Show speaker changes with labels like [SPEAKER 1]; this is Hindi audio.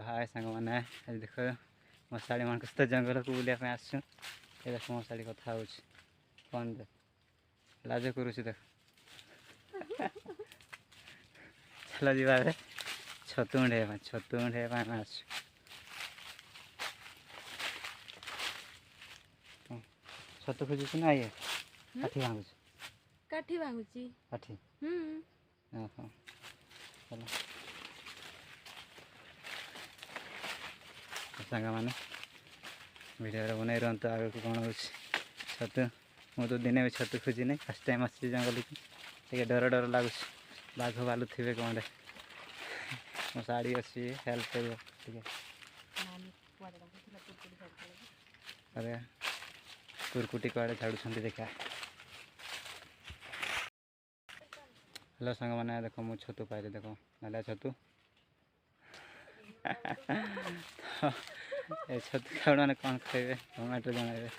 [SPEAKER 1] हाय सांग मैंने आज देख मशाड़ी मान सहित जंगल को बुलाया आसु देख मशाड़ी कथा हो कौन दे लाज करुच देख चल जा छतु उंडे आस छतु खोजुच ना ये काठी भांगुच
[SPEAKER 2] काठी भांगुची
[SPEAKER 1] काठी ओहो चलो सांग मैंने वीडियो बनई रुंत आगे को कौन हो छतु मु तो दिने भी छतु खोजी नहीं फर्स्ट टाइम आसी जंगल की डर डर लगुच बाघ भालू थे कौन मो शाड़ी अच्छी हेल्प कर अरे कुरकुटी कड़े छाड़ू देखा हेलो सांग मैंने देख मु छतु पाइली देख नालिया छतु तो ये छतु खाऊ मैंने कौन खाइबे कमेंट जनइबे।